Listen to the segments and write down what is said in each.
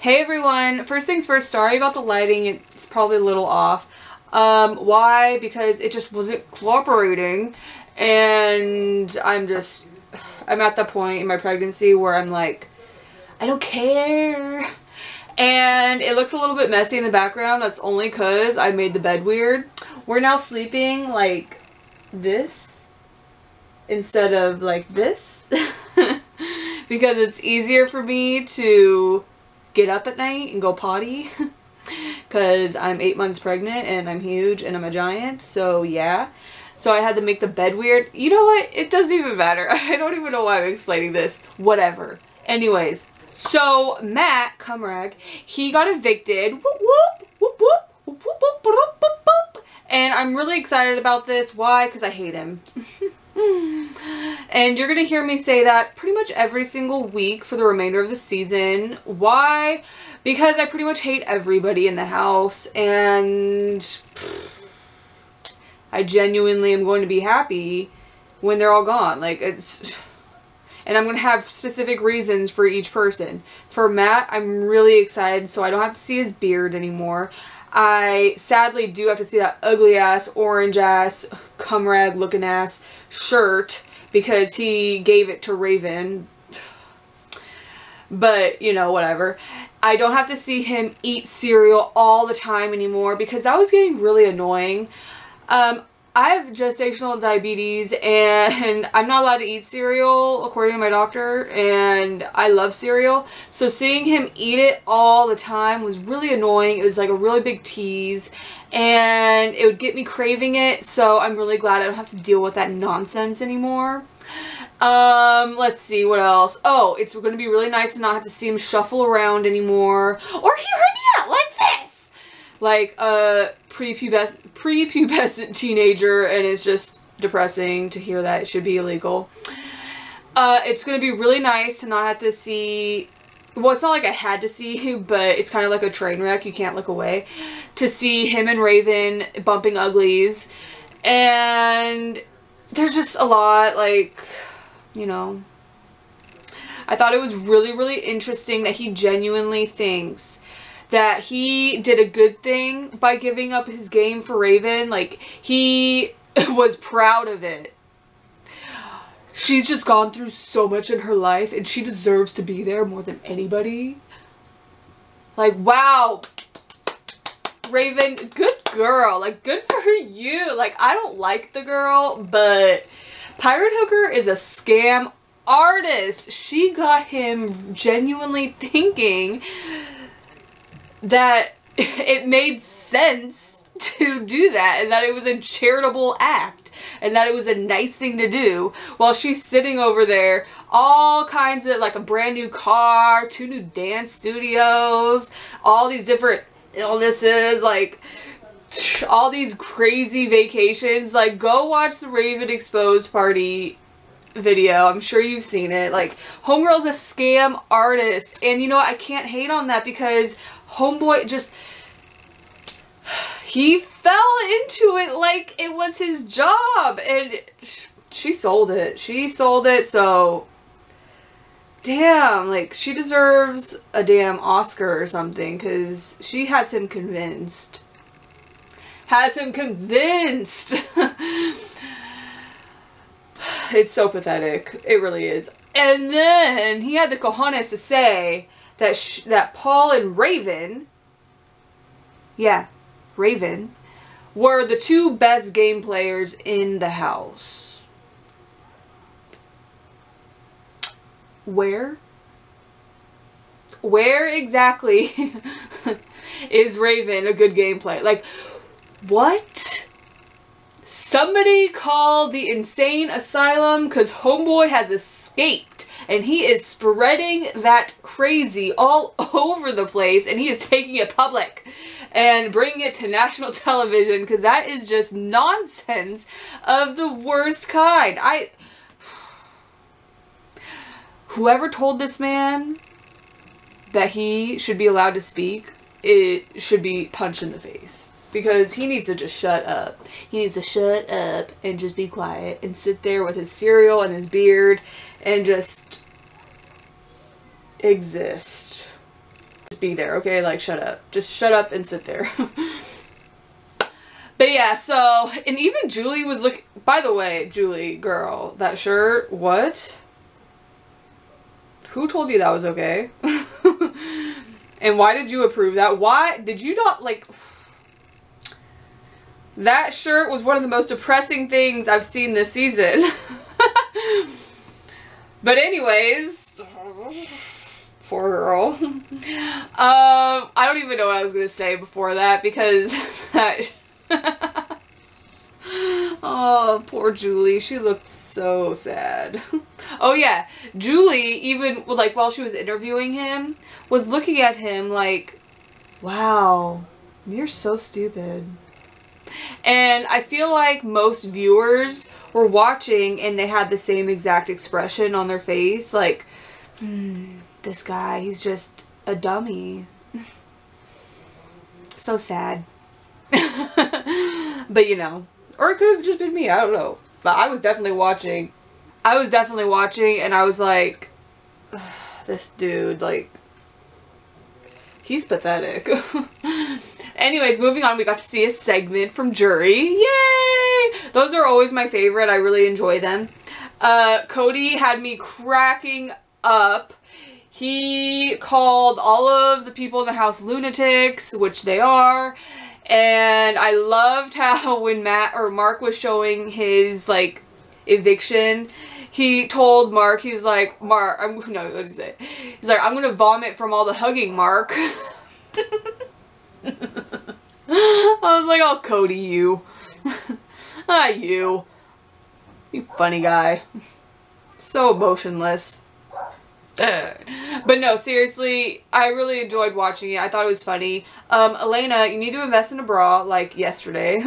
Hey everyone, first things first, sorry about the lighting, it's probably a little off. Why? Because it just wasn't cooperating, and I'm at the point in my pregnancy where I'm like, I don't care. And it looks a little bit messy in the background, that's only because I made the bed weird. We're now sleeping like this instead of like this, because it's easier for me to get up at night and go potty because I'm 8 months pregnant and I'm huge and I'm a giant, so yeah. So I had to make the bed weird. You know what? It doesn't even matter. I don't even know why I'm explaining this. Whatever. Anyways, so Matt Cumrag, he got evicted. Whoop, whoop, whoop, whoop, whoop, whoop, whoop, whoop, whoop, whoop. And I'm really excited about this. Why? Because I hate him. And you're going to hear me say that pretty much every single week for the remainder of the season. Why? Because I pretty much hate everybody in the house, and I genuinely am going to be happy when they're all gone. Like, and I'm going to have specific reasons for each person. For Matt, I'm really excited so I don't have to see his beard anymore. I sadly do have to see that ugly ass, orange ass, cumrag looking ass shirt because he gave it to Raven. But, you know, whatever. I don't have to see him eat cereal all the time anymore because that was getting really annoying. I have gestational diabetes and I'm not allowed to eat cereal according to my doctor, and I love cereal. So seeing him eat it all the time was really annoying. It was like a really big tease and it would get me craving it. So I'm really glad I don't have to deal with that nonsense anymore. Let's see what else. Oh, it's going to be really nice to not have to see him shuffle around anymore or hear him yell like this. Like a prepubescent teenager, and it's just depressing to hear that. It should be illegal. It's going to be really nice to not have to see, well, it's not like I had to see, but it's kind of like a train wreck. You can't look away. To see him and Raven bumping uglies. And there's just a lot, like, you know. I thought it was really, really interesting that he genuinely thinks that he did a good thing by giving up his game for Raven. Like, he was proud of it. She's just gone through so much in her life and she deserves to be there more than anybody. Like, wow. Raven, good girl. Like, good for you. Like, I don't like the girl, but Pirate Hooker is a scam artist. She got him genuinely thinking that it made sense to do that, and that it was a charitable act, and that it was a nice thing to do, while she's sitting over there, all kinds of, like, a brand new car, 2 new dance studios, all these different illnesses, like, all these crazy vacations. Like, go watch the Raven Exposed Party video. I'm sure you've seen it. Like, Homegirl's a scam artist, and you know what? I can't hate on that because Homeboy just, he fell into it like it was his job, and she sold it. She sold it, so damn, like, she deserves a damn Oscar or something because she has him convinced. Has him convinced. It's so pathetic. It really is. And then he had the cojones to say that that Paul and Raven, yeah, Raven, were the 2 best game players in the house. Where? Where exactly is Raven a good game player? Like, what? Somebody call the insane asylum because Homeboy has escaped and he is spreading that crazy all over the place, and he is taking it public and bringing it to national television because that is just nonsense of the worst kind. Whoever told this man that he should be allowed to speak, it should be punched in the face. Because he needs to just shut up. He needs to shut up and just be quiet and sit there with his cereal and his beard and just exist. Just be there, okay? Like, shut up. Just shut up and sit there. But yeah, so, and even Julie was looking, by the way, Julie, girl, that shirt, what? Who told you that was okay? And why did you approve that? Why did you not, like, that shirt was one of the most depressing things I've seen this season. But anyways, poor girl. I don't even know what I was going to say before that, because that... Oh, poor Julie. She looked so sad. Oh yeah, Julie, even like while she was interviewing him, was looking at him like, wow, you're so stupid. And I feel like most viewers were watching and they had the same exact expression on their face, like, this guy, he's just a dummy. So sad. But you know, or it could have just been me, I don't know. But I was definitely watching. And I was like, this dude, like, he's pathetic. Anyways, moving on, we got to see a segment from Jury. Yay! Those are always my favorite. I really enjoy them. Cody had me cracking up. He called all of the people in the house lunatics, which they are. And I loved how when Mark was showing his, like, eviction, he told Mark, he's like, Mark, no, what did he say? He's like, I'm gonna vomit from all the hugging, Mark. I was like, oh, Cody, you. You funny guy. So emotionless. But no, seriously, I really enjoyed watching it. I thought it was funny. Elena, you need to invest in a bra, like, yesterday.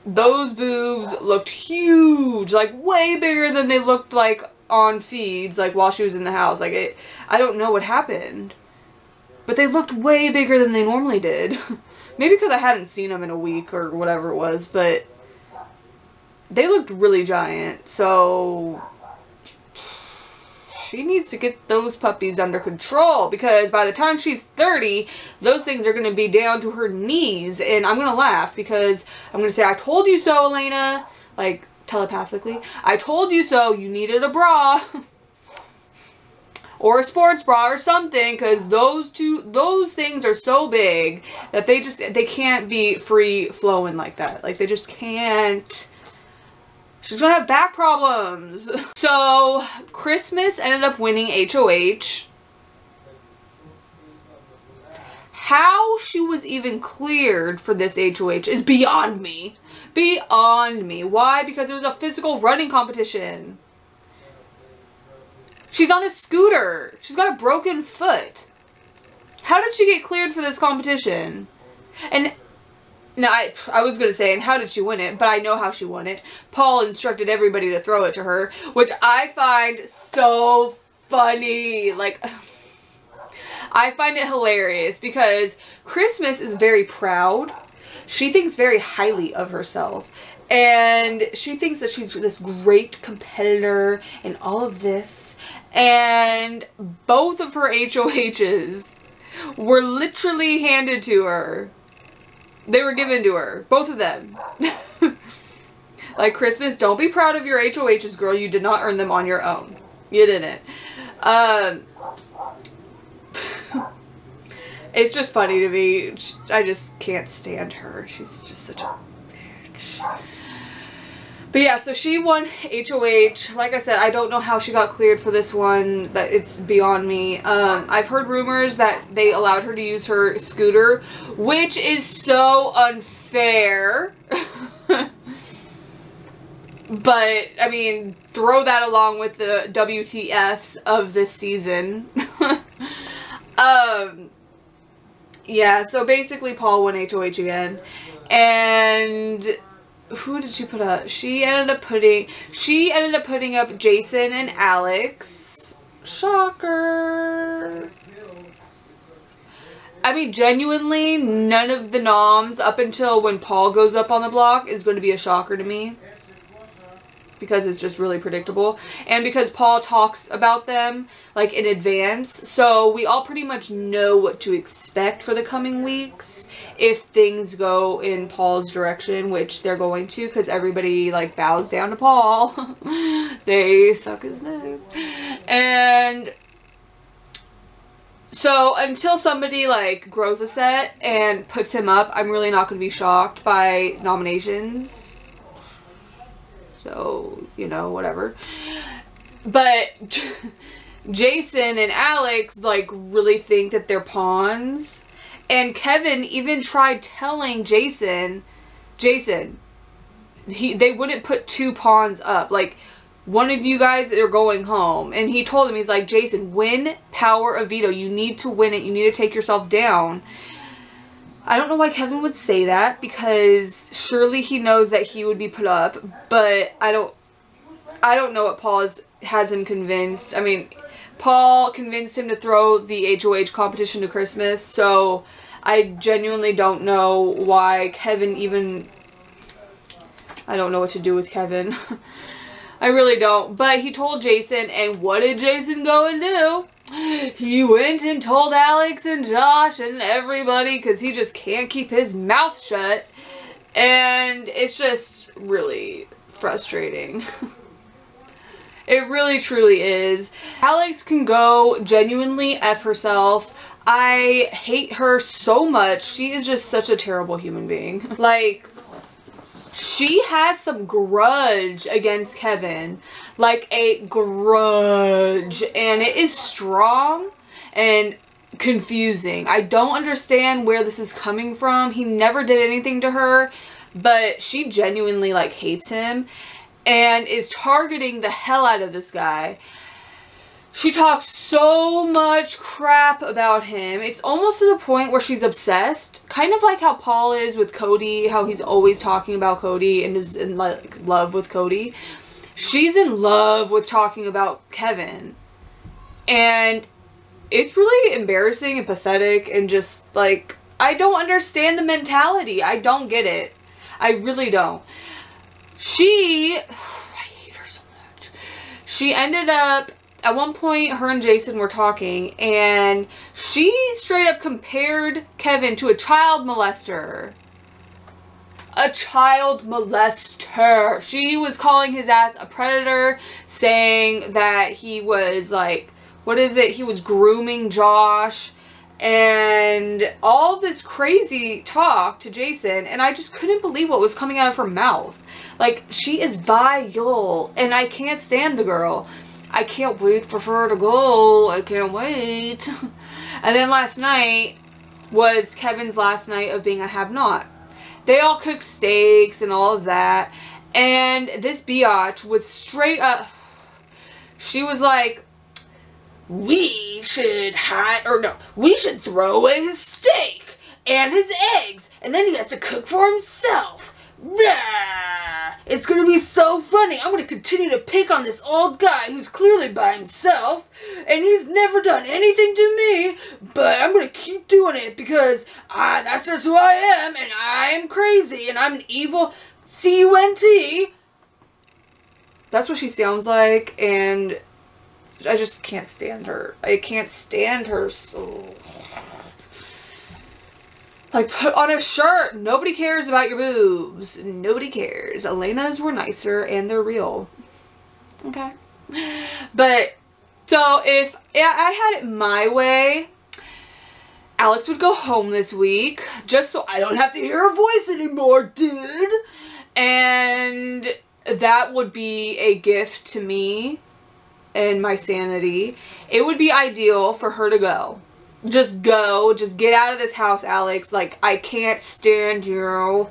Those boobs looked huge, like, way bigger than they looked, like, on feeds, like, while she was in the house. Like, I don't know what happened. But they looked way bigger than they normally did. Maybe because I hadn't seen them in a week or whatever it was, but they looked really giant, so she needs to get those puppies under control, because by the time she's 30, those things are going to be down to her knees, and I'm going to laugh, because I'm going to say, I told you so, Elena, like, telepathically, I told you so, you needed a bra, or a sports bra or something, because those things are so big that they can't be free flowing like that, like, they just can't. She's gonna have back problems. So, Christmas ended up winning HOH. How she was even cleared for this HOH is beyond me. Beyond me. Why? Because it was a physical running competition. She's on a scooter. She's got a broken foot. How did she get cleared for this competition? And now, I was going to say, and how did she win it? But I know how she won it. Paul instructed everybody to throw it to her, which I find so funny. Like, I find it hilarious because Christmas is very proud. She thinks very highly of herself. And she thinks that she's this great competitor and all of this. And both of her HOHs were literally handed to her. They were given to her. Both of them. Like, Christmas, don't be proud of your HOHs, girl. You did not earn them on your own. You didn't. It's just funny to me. I just can't stand her. She's just such a bitch. But yeah, so she won HOH. Like I said, I don't know how she got cleared for this one. That it's beyond me. I've heard rumors that they allowed her to use her scooter, which is so unfair. But, I mean, throw that along with the WTFs of this season. Yeah, so basically Paul won HOH again. And who did she put up? She ended up putting up Jason and Alex. Shocker. I mean, genuinely, none of the noms up until when Paul goes up on the block is going to be a shocker to me. because it's just really predictable, and because Paul talks about them like in advance, so we all pretty much know what to expect for the coming weeks if things go in Paul's direction, which they're going to, because everybody like bows down to Paul. They suck his name. And so until somebody like grows a set and puts him up, I'm really not going to be shocked by nominations. So, you know, whatever. But Jason and Alex, like, really think that they're pawns. And Kevin even tried telling Jason, they wouldn't put 2 pawns up. Like, one of you guys are going home. And he told him, he's like, Jason, win power of veto. You need to win it. You need to take yourself down. I don't know why Kevin would say that, because surely he knows that he would be put up, but I don't know what Paul has him convinced. I mean, Paul convinced him to throw the HOH competition to Christmas, so I genuinely don't know why Kevin even... I don't know what to do with Kevin. I really don't. But he told Jason, and what did Jason go and do? He went and told Alex and Josh and everybody, because he just can't keep his mouth shut. And it's just really frustrating. It really truly is. Alex can go genuinely F herself. I hate her so much. She is just such a terrible human being. Like, she has some grudge against Kevin. Like a grudge. And it is strong and confusing. I don't understand where this is coming from. He never did anything to her. But she genuinely like hates him. And is targeting the hell out of this guy. She talks so much crap about him. It's almost to the point where she's obsessed. Kind of like how Paul is with Cody. How he's always talking about Cody and is in like love with Cody. She's in love with talking about Kevin. And it's really embarrassing and pathetic and just like, I don't understand the mentality. I don't get it. I really don't. I hate her so much. She ended up, at one point, her and Jason were talking, and she straight up compared Kevin to a child molester. A child molester. She was calling his ass a predator, saying that he was like, what is it? He was grooming Josh, and all this crazy talk to Jason, and I just couldn't believe what was coming out of her mouth. Like, she is vile, and I can't stand the girl. I can't wait for her to go. I can't wait. And then last night was Kevin's last night of being a have-not. They all cooked steaks and all of that. And this biatch was straight up. She was like, we should throw away his steak and his eggs. And then he has to cook for himself. Blah. It's gonna be so funny. I'm gonna continue to pick on this old guy who's clearly by himself, and he's never done anything to me, but I'm gonna keep doing it because that's just who I am, and I'm crazy, and I'm an evil C-U-N-T. That's what she sounds like, and I just can't stand her. I can't stand her so... Like, put on a shirt. Nobody cares about your boobs. Nobody cares. Elena's were nicer, and they're real. Okay. But, so, if I had it my way, Alex would go home this week, just so I don't have to hear her voice anymore, dude. And that would be a gift to me and my sanity. It would be ideal for her to go. Just go. Just get out of this house, Alex. Like, I can't stand you.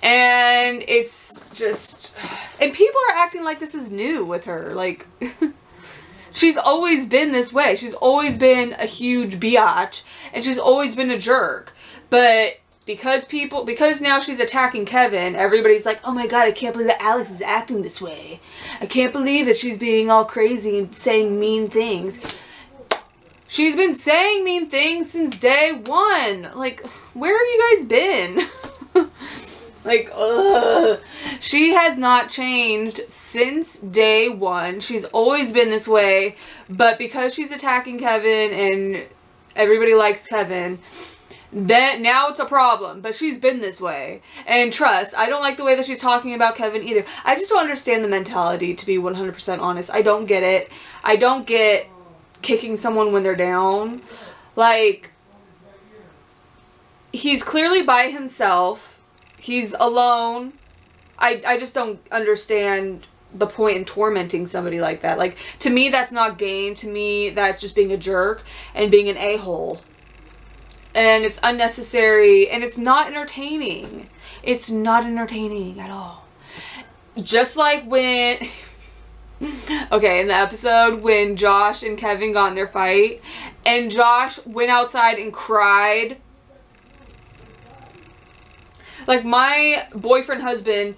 And it's just... And people are acting like this is new with her. Like, she's always been this way. She's always been a huge biatch. And she's always been a jerk. But because now she's attacking Kevin, everybody's like, oh my god, I can't believe that Alex is acting this way. I can't believe that she's being all crazy and saying mean things. She's been saying mean things since day one. Like, where have you guys been? Like, ugh. She has not changed since day one. She's always been this way, but because she's attacking Kevin and everybody likes Kevin, then now it's a problem. But she's been this way. And trust, I don't like the way that she's talking about Kevin either. I just don't understand the mentality, to be 100% honest. I don't get it. I don't get kicking someone when they're down. Like, he's clearly by himself. He's alone. I just don't understand the point in tormenting somebody like that. Like, to me, that's not game. To me, that's just being a jerk and being an a-hole. And it's unnecessary, and it's not entertaining. It's not entertaining at all. Just like when... okay, in the episode when Josh and Kevin got in their fight, and Josh went outside and cried. Like, my boyfriend husband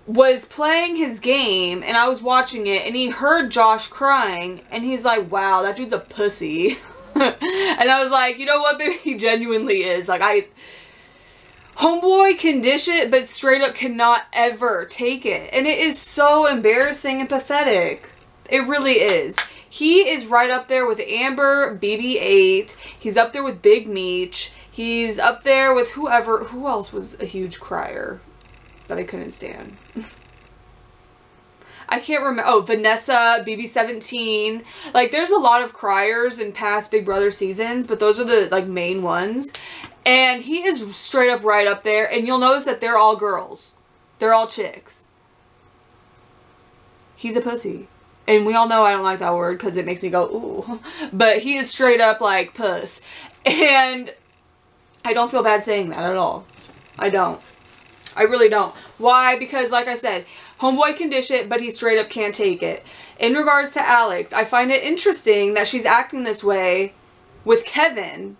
was playing his game, and I was watching it, and he heard Josh crying, and he's like, wow, that dude's a pussy. And I was like, you know what, baby, he genuinely is. Like, homeboy can dish it, but straight up cannot ever take it. And it is so embarrassing and pathetic. It really is. He is right up there with Amber, BB-8. He's up there with Big Meech. He's up there with whoever. Who else was a huge crier that I couldn't stand? I can't remember. Oh, Vanessa, BB-17. Like, there's a lot of criers in past Big Brother seasons, but those are the, like, main ones. And he is straight up right up there. And you'll notice that they're all girls. They're all chicks. He's a pussy. And we all know I don't like that word because it makes me go, ooh. But he is straight up like puss. And I don't feel bad saying that at all. I don't. I really don't. Why? Because, like I said, homeboy can dish it, but he straight up can't take it. In regards to Alex, I find it interesting that she's acting this way with Kevin.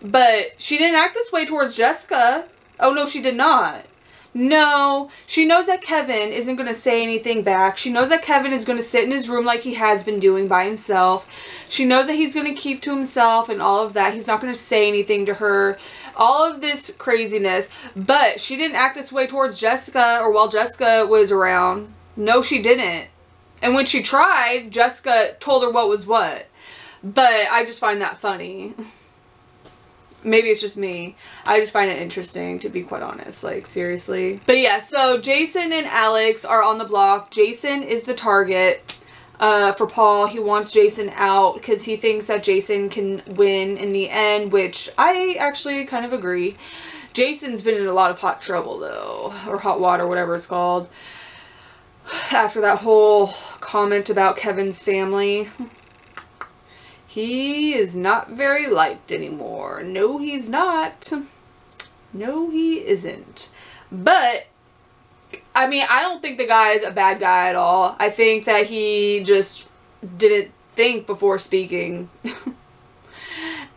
But she didn't act this way towards Jessica. Oh, no, she did not. No, she knows that Kevin isn't going to say anything back. She knows that Kevin is going to sit in his room like he has been doing by himself. She knows that he's going to keep to himself and all of that. He's not going to say anything to her. All of this craziness. But she didn't act this way towards Jessica or while Jessica was around. No, she didn't. And when she tried, Jessica told her what was what. But I just find that funny. Maybe it's just me. I just find it interesting, to be quite honest. Like, seriously. But yeah, so Jason and Alex are on the block. Jason is the target for Paul. He wants Jason out because he thinks that Jason can win in the end, which I actually kind of agree. Jason's been in a lot of hot trouble, though. Or hot water, whatever it's called. After that whole comment about Kevin's family. He is not very liked anymore. No, he's not. No, he isn't. But, I mean, I don't think the guy is a bad guy at all. I think that he just didn't think before speaking.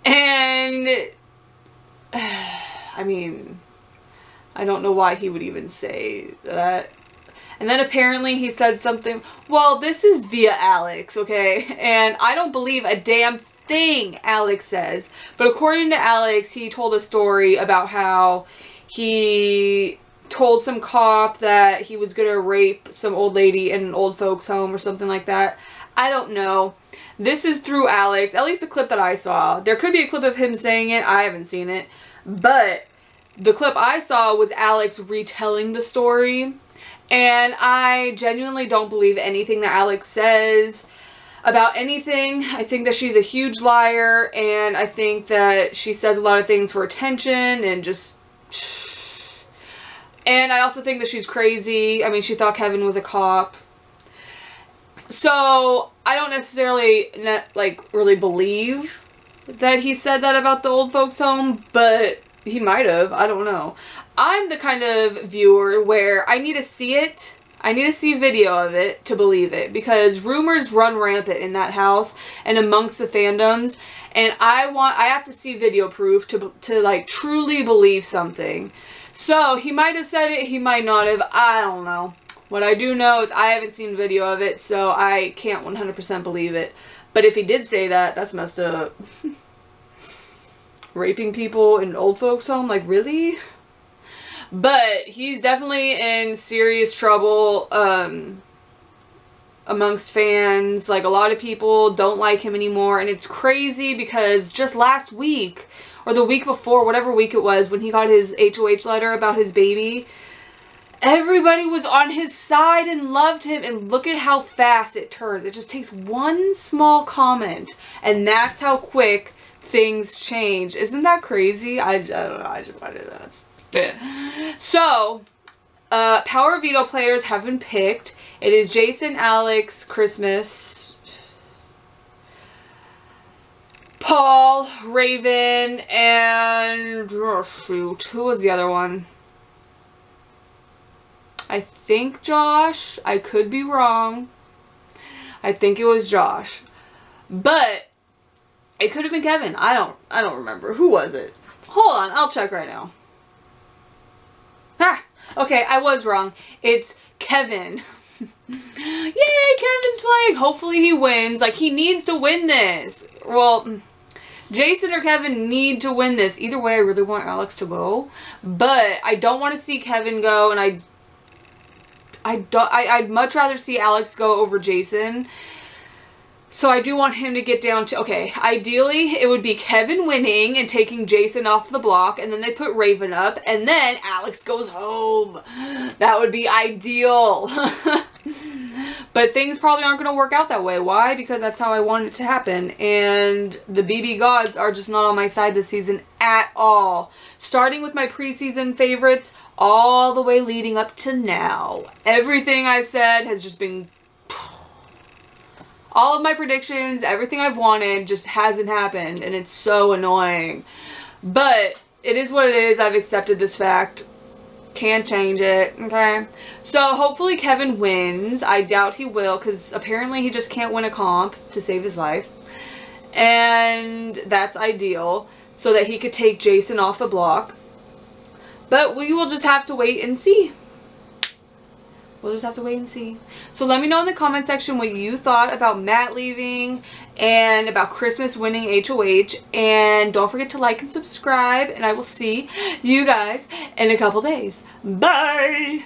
And, I mean, I don't know why he would even say that. And then apparently he said something, well, this is via Alex, okay? And I don't believe a damn thing Alex says. But according to Alex, he told a story about how he told some cop that he was going to rape some old lady in an old folks home or something like that. I don't know. This is through Alex, at least the clip that I saw. There could be a clip of him saying it. I haven't seen it. But the clip I saw was Alex retelling the story. And I genuinely don't believe anything that Alex says about anything. I think that she's a huge liar, and I think that she says a lot of things for attention and just... And I also think that she's crazy. I mean, she thought Kevin was a cop. So, I don't necessarily, really believe that he said that about the old folks home, but he might have. I don't know. I'm the kind of viewer where I need to see it. I need to see video of it to believe it. Because rumors run rampant in that house and amongst the fandoms. And I have to see video proof to like truly believe something. So he might have said it, he might not have. I don't know. What I do know is I haven't seen video of it, so I can't 100% believe it. But if he did say that, that's messed up. Raping people in old folks' home? Like, really? But he's definitely in serious trouble amongst fans. Like, a lot of people don't like him anymore, and it's crazy because just last week, or the week before, whatever week it was, when he got his HOH letter about his baby, everybody was on his side and loved him, and look at how fast it turns. It just takes one small comment, and that's how quick things change. Isn't that crazy? I don't know, I just find it nuts. So, Power Veto players have been picked. It is Jason, Alex, Christmas, Paul, Raven, and oh shoot, who was the other one? I think Josh. I could be wrong. I think it was Josh. But it could have been Kevin. I don't remember. Who was it? Hold on, I'll check right now. Ah, okay, I was wrong. It's Kevin. Yay, Kevin's playing. Hopefully he wins. Like, he needs to win this. Well, Jason or Kevin need to win this. Either way, I really want Alex to go. But I don't want to see Kevin go, and I'd much rather see Alex go over Jason. So I do want him to get down to, okay, ideally it would be Kevin winning and taking Jason off the block, and then they put Raven up, and then Alex goes home. That would be ideal. But things probably aren't going to work out that way. Why? Because that's how I want it to happen. And the BB gods are just not on my side this season at all. Starting with my preseason favorites all the way leading up to now. Everything I've said has just been... all of my predictions, everything I've wanted just hasn't happened. And it's so annoying. But it is what it is. I've accepted this fact. Can't change it. Okay? So, hopefully Kevin wins. I doubt he will, because apparently he just can't win a comp to save his life. And that's ideal, so that he could take Jason off the block. But we will just have to wait and see. We'll just have to wait and see. So let me know in the comment section what you thought about Matt leaving and about Christmas winning HOH. And don't forget to like and subscribe. And I will see you guys in a couple days. Bye!